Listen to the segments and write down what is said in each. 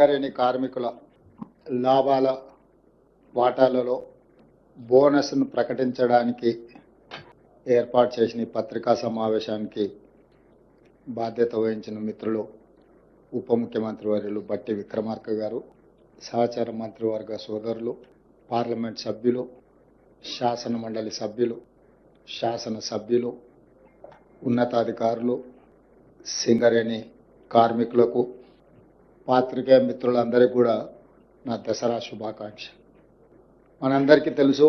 సింగరేణి కార్మికుల లాభాల వాటాలలో బోనస్ను ప్రకటించడానికి ఏర్పాటు చేసిన పత్రికా సమావేశానికి బాధ్యత వహించిన మిత్రులు ఉప ముఖ్యమంత్రి వర్యులు బట్టి విక్రమార్క గారు, సహచార మంత్రివర్గ సోదరులు, పార్లమెంట్ సభ్యులు, శాసన మండలి సభ్యులు, శాసన సభ్యులు, ఉన్నతాధికారులు, సింగరేణి కార్మికులకు, పాత్రికేయ మిత్రులందరికీ కూడా నా దసరా శుభాకాంక్ష. మనందరికీ తెలుసు,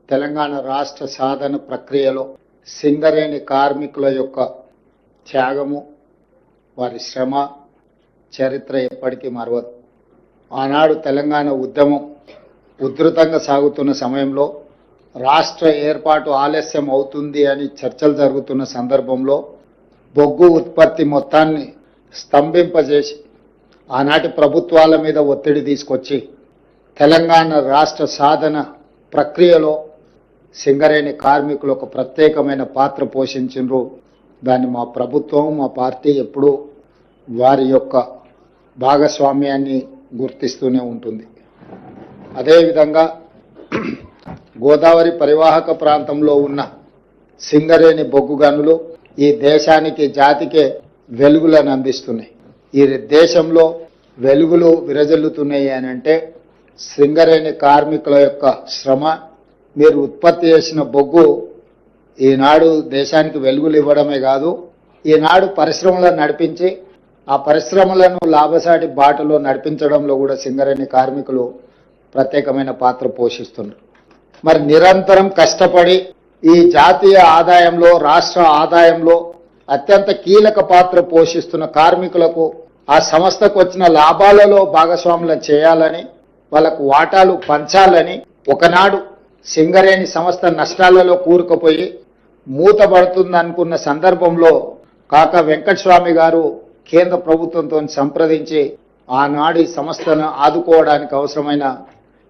తెలంగాణ రాష్ట్ర సాధన ప్రక్రియలో సింగరేణి కార్మికుల యొక్క త్యాగము, వారి శ్రమ చరిత్ర ఎప్పటికీ మరవదు. ఆనాడు తెలంగాణ ఉద్యమం ఉధృతంగా సాగుతున్న సమయంలో రాష్ట్ర ఏర్పాటు ఆలస్యం అవుతుంది అని చర్చలు జరుగుతున్న సందర్భంలో బొగ్గు ఉత్పత్తి మొత్తాన్ని స్తంభింపజేసి ఆనాటి ప్రభుత్వాల మీద ఒత్తిడి తీసుకొచ్చి తెలంగాణ రాష్ట్ర సాధన ప్రక్రియలో సింగరేణి కార్మికులు ఒక ప్రత్యేకమైన పాత్ర పోషించారు. దాన్ని మా ప్రభుత్వం, మా పార్టీ ఎప్పుడూ వారి యొక్క భాగస్వామ్యాన్ని గుర్తిస్తూనే ఉంటుంది. అదేవిధంగా గోదావరి పరివాహక ప్రాంతంలో ఉన్న సింగరేణి బొగ్గు గనులు ఈ దేశానికి, జాతికే వెలుగులను అందిస్తున్నాయి. ఈ దేశంలో వెలుగులు విరజల్లుతున్నాయి అని అంటే సింగరేణి కార్మికుల యొక్క శ్రమ, మీరు ఉత్పత్తి చేసిన బొగ్గు ఈనాడు దేశానికి వెలుగులు ఇవ్వడమే కాదు, ఈనాడు పరిశ్రమలను నడిపించి ఆ పరిశ్రమలను లాభసాటి బాటలో నడిపించడంలో కూడా సింగరేణి కార్మికులు ప్రత్యేకమైన పాత్ర పోషిస్తున్నారు. మరి నిరంతరం కష్టపడి ఈ జాతీయ ఆదాయంలో, రాష్ట్ర ఆదాయంలో అత్యంత కీలక పాత్ర పోషిస్తున్న కార్మికులకు ఆ సంస్థకు వచ్చిన లాభాలలో భాగస్వాములను చేయాలని, వాళ్ళకు వాటాలు పంచాలని, ఒకనాడు సింగరేణి సంస్థ నష్టాలలో కూరుకుపోయి మూతపడుతుంది అనుకున్న సందర్భంలో కాకా వెంకటస్వామి గారు కేంద్ర ప్రభుత్వంతో సంప్రదించి ఆనాడు ఈ సంస్థను ఆదుకోవడానికి అవసరమైన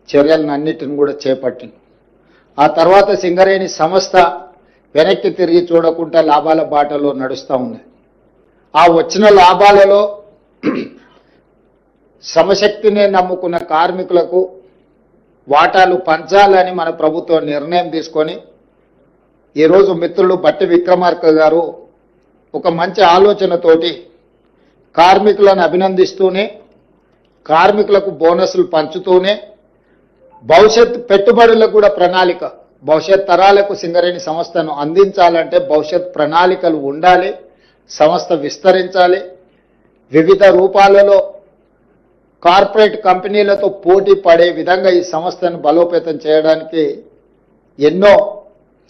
చర్యలన్నిటిని కూడా చేపట్టింది. ఆ తర్వాత సింగరేణి సంస్థ వెనక్కి తిరిగి చూడకుండా లాభాల బాటలో నడుస్తూ ఉంది. ఆ వచ్చిన లాభాలలో శ్రమశక్తిని నమ్ముకున్న కార్మికులకు వాటాలు పంచాలని మన ప్రభుత్వం నిర్ణయం తీసుకొని ఈరోజు మిత్రులు బట్టి విక్రమార్క గారు ఒక మంచి ఆలోచనతోటి కార్మికులను అభినందిస్తూనే, కార్మికులకు బోనస్లు పంచుతూనే, భవిష్యత్ పెట్టుబడులకు కూడా ప్రణాళిక, భవిష్యత్ తరాలకు సింగరేణి సంస్థను అందించాలంటే భవిష్యత్ ప్రణాళికలు ఉండాలి, సంస్థ విస్తరించాలి, వివిధ రూపాలలో కార్పొరేట్ కంపెనీలతో పోటీ పడే విధంగా ఈ సంస్థను బలోపేతం చేయడానికి ఎన్నో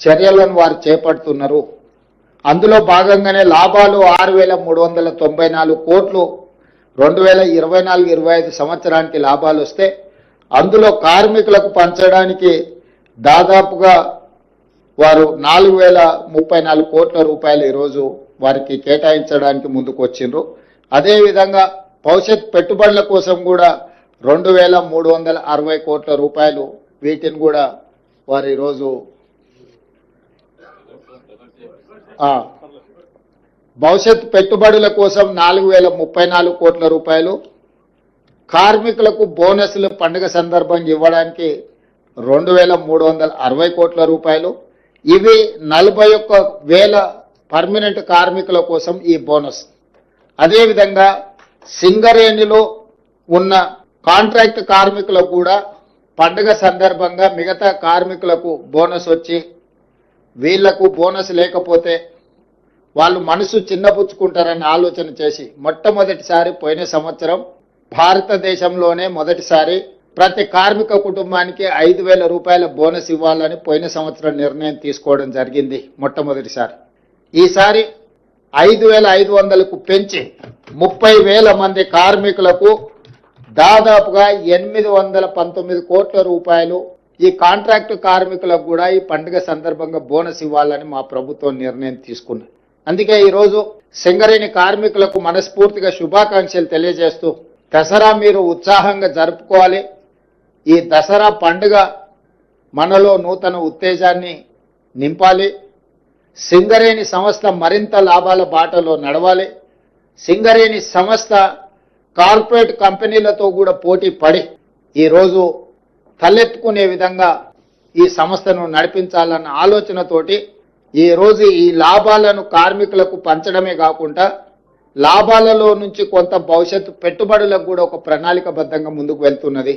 చర్యలను వారు చేపడుతున్నారు. అందులో భాగంగానే లాభాలు 6,394 కోట్లు 2024-25 సంవత్సరానికి లాభాలు వస్తే అందులో కార్మికులకు పంచడానికి దాదాపుగా వారు 4,034 కోట్ల రూపాయలు ఈరోజు వారికి కేటాయించడానికి ముందుకు వచ్చిండ్రు. అదేవిధంగా భవిష్యత్ పెట్టుబడుల కోసం కూడా 2,360 కోట్ల రూపాయలు, వీటిని కూడా వారు ఈరోజు భవిష్యత్ పెట్టుబడుల కోసం 4,034 కోట్ల రూపాయలు, కార్మికులకు బోనస్లు పండుగ సందర్భంగా ఇవ్వడానికి 2,360 కోట్ల రూపాయలు, ఇవి 41,000 పర్మనెంట్ కార్మికుల కోసం ఈ బోనస్. అదేవిధంగా సింగరేణిలో ఉన్న కాంట్రాక్ట్ కార్మికులకు కూడా పండుగ సందర్భంగా మిగతా కార్మికులకు బోనస్ వచ్చి, వీళ్లకు బోనస్ లేకపోతే వాళ్ళు మనసు చిన్నపుచ్చుకుంటారని ఆలోచన చేసి మొట్టమొదటిసారి పోయిన సంవత్సరం భారతదేశంలోనే మొదటిసారి ప్రతి కార్మిక కుటుంబానికి 5,000 రూపాయల బోనస్ ఇవ్వాలని పోయిన సంవత్సరం నిర్ణయం తీసుకోవడం జరిగింది మొట్టమొదటిసారి. ఈసారి 5,500కు పెంచి 30,000 మంది కార్మికులకు దాదాపుగా 819 కోట్ల రూపాయలు ఈ కాంట్రాక్టు కార్మికులకు కూడా ఈ పండుగ సందర్భంగా బోనస్ ఇవ్వాలని మా ప్రభుత్వం నిర్ణయం తీసుకుంది. అందుకే ఈరోజు సింగరేణి కార్మికులకు మనస్ఫూర్తిగా శుభాకాంక్షలు తెలియజేస్తూ, దసరా మీరు ఉత్సాహంగా జరుపుకోవాలి. ఈ దసరా పండుగ మనలో నూతన ఉత్తేజాన్ని నింపాలి. సింగరేణి సంస్థ మరింత లాభాల బాటలో నడవాలి. సింగరేణి సంస్థ కార్పొరేట్ కంపెనీలతో కూడా పోటీ పడి ఈరోజు తలెత్తుకునే విధంగా ఈ సంస్థను నడిపించాలన్న ఆలోచనతోటి ఈరోజు ఈ లాభాలను కార్మికులకు పంచడమే కాకుండా లాభాలలో నుంచి కొంత భవిష్యత్తు పెట్టుబడులకు కూడా ఒక ప్రణాళికబద్ధంగా ముందుకు వెళ్తున్నది.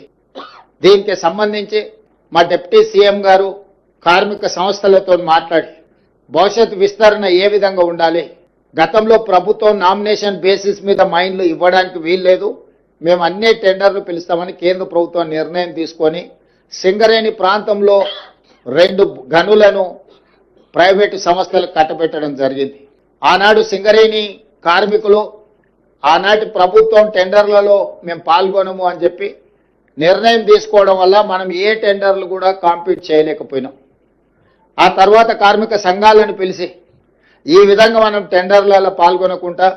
దీనికి సంబంధించి మా డిప్యూటీ సీఎం గారు కార్మిక సంస్థలతో మాట్లాడి భవిష్యత్తు విస్తరణ ఏ విధంగా ఉండాలి, గతంలో ప్రభుత్వం నామినేషన్ బేసిస్ మీద మైన్లు ఇవ్వడానికి వీల్లేదు, మేము అన్ని టెండర్లు పిలుస్తామని కేంద్ర ప్రభుత్వం నిర్ణయం తీసుకొని సింగరేణి ప్రాంతంలో 2 గనులను ప్రైవేటు సంస్థలకు కట్టబెట్టడం జరిగింది. ఆనాడు సింగరేణి కార్మికులు ఆనాటి ప్రభుత్వం టెండర్లలో మేము పాల్గొనము అని చెప్పి నిర్ణయం తీసుకోవడం వల్ల మనం ఏ టెండర్లు కూడా కాంపీట్ చేయలేకపోయినాం. ఆ తర్వాత కార్మిక సంఘాలను పిలిచి ఈ విధంగా మనం టెండర్లలో పాల్గొనకుండా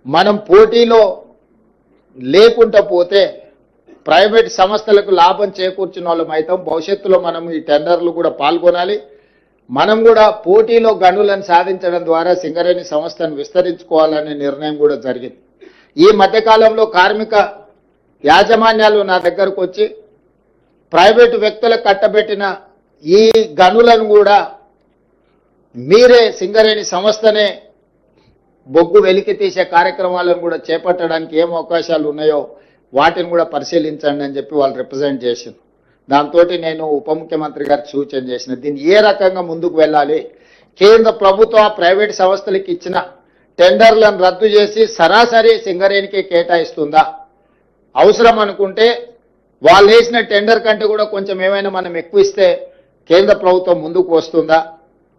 మనం పోటీలో లేకుండా పోతే ప్రైవేట్ సంస్థలకు లాభం చేకూర్చిన వాళ్ళం అవుతాం. భవిష్యత్తులో మనం ఈ టెండర్లు కూడా పాల్గొనాలి, మనం కూడా పోటీలో గనులను సాధించడం ద్వారా సింగరేణి సంస్థను విస్తరించుకోవాలనే నిర్ణయం కూడా జరిగింది. ఈ మధ్యకాలంలో కార్మిక యాజమాన్యాలు నా దగ్గరకు వచ్చి ప్రైవేటు వ్యక్తులకు కట్టబెట్టిన ఈ గనులను కూడా మీరే సింగరేణి సంస్థనే బొగ్గు వెలికి తీసే కార్యక్రమాలను కూడా చేపట్టడానికి ఏం అవకాశాలు ఉన్నాయో వాటిని కూడా పరిశీలించండి అని చెప్పి వాళ్ళు రిప్రజెంట్ చేసింది. దాంతో నేను ఉప ముఖ్యమంత్రి గారికి సూచన చేసిన దీన్ని ఏ రకంగా ముందుకు వెళ్ళాలి, కేంద్ర ప్రభుత్వం ప్రైవేట్ సంస్థలకు ఇచ్చిన టెండర్లను రద్దు చేసి సరాసరి సింగరేణికి కేటాయిస్తుందా, అవసరం అనుకుంటే వాళ్ళు వేసిన టెండర్ కంటే కూడా కొంచెం ఏమైనా మనం ఎక్కువ ఇస్తే కేంద్ర ప్రభుత్వం ముందుకు వస్తుందా,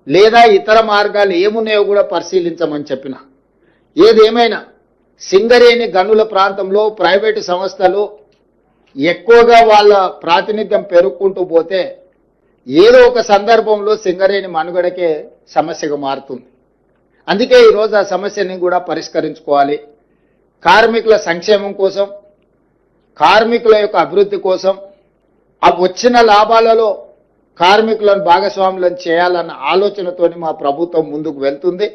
లేదా ఇతర మార్గాలు ఏమున్నాయో కూడా పరిశీలించమని చెప్పిన. ఏదేమైనా సింగరేణి గనుల ప్రాంతంలో ప్రైవేటు సంస్థలు ఎక్కువగా వాళ్ళ ప్రాతినిధ్యం పెరుగుకుంటూ పోతే ఏదో ఒక సందర్భంలో సింగరేణి మనుగడకే సమస్యగా మారుతుంది. అందుకే ఈరోజు ఆ సమస్యని కూడా పరిష్కరించుకోవాలి. కార్మికుల సంక్షేమం కోసం, కార్మికుల యొక్క అభివృద్ధి కోసం, ఆ వచ్చిన లాభాలలో కార్మికులను భాగస్వాములను చేయాలన్న ఆలోచనతోని మా ప్రభుత్వం ముందుకు వెళ్తుంది.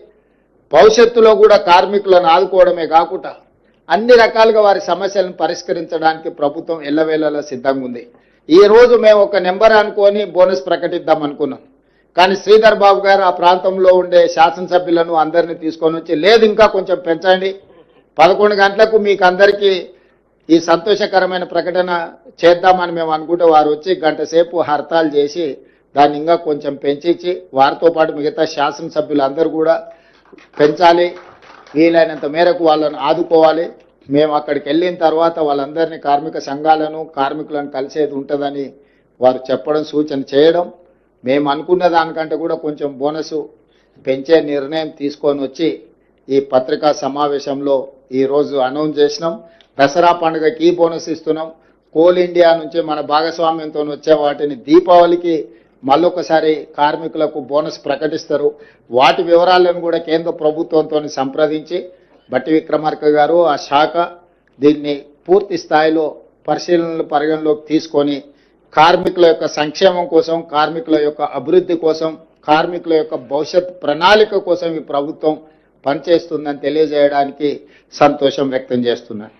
భవిష్యత్తులో కూడా కార్మికులను ఆదుకోవడమే కాకుండా అన్ని రకాలుగా వారి సమస్యలను పరిష్కరించడానికి ప్రభుత్వం ఎల్లవేళలా సిద్ధంగా ఉంది. ఈ రోజు మేము ఒక నెంబర్ అనుకొని బోనస్ ప్రకటిద్దాం అనుకున్నాం, కానీ శ్రీధర్ బాబు గారు ఆ ప్రాంతంలో ఉండే శాసనసభ్యులను అందరినీ తీసుకొని వచ్చి లేదు ఇంకా కొంచెం పెంచండి, 11 గంటలకు మీకు అందరికీ ఈ సంతోషకరమైన ప్రకటన చేద్దామని మేము అనుకుంటే వారు వచ్చి గంట సేపు హర్తాలు చేసి దాన్ని ఇంకా కొంచెం పెంచి వారితో పాటు మిగతా శాసనసభ్యులు అందరూ కూడా పెంచాలి, వీలైనంత మేరకు వాళ్ళను ఆదుకోవాలి. మేము అక్కడికి వెళ్ళిన తర్వాత వాళ్ళందరినీ కార్మిక సంఘాలను కార్మికులను కలిసేది ఉంటుందని వారు చెప్పడం సూచన చేయడం, మేము అనుకున్న దానికంటే కూడా కొంచెం బోనసు పెంచే నిర్ణయం తీసుకొని వచ్చి ఈ పత్రికా సమావేశంలో ఈరోజు అనౌన్స్ చేసినాం. దసరా పండుగకి బోనస్ ఇస్తున్నాం. కోల్ ఇండియా నుంచి మన భాగస్వామ్యంతో వచ్చే వాటిని దీపావళికి మళ్ళొకసారి కార్మికులకు బోనస్ ప్రకటిస్తారు. వాటి వివరాలను కూడా కేంద్ర ప్రభుత్వంతో సంప్రదించి బట్టి విక్రమార్క గారు ఆ శాఖ దీన్ని పూర్తి స్థాయిలో పరిగణలోకి తీసుకొని కార్మికుల యొక్క సంక్షేమం కోసం, కార్మికుల యొక్క అభివృద్ధి కోసం, కార్మికుల యొక్క భవిష్యత్ ప్రణాళిక కోసం ఈ ప్రభుత్వం పనిచేస్తుందని తెలియజేయడానికి సంతోషం వ్యక్తం చేస్తున్నాను.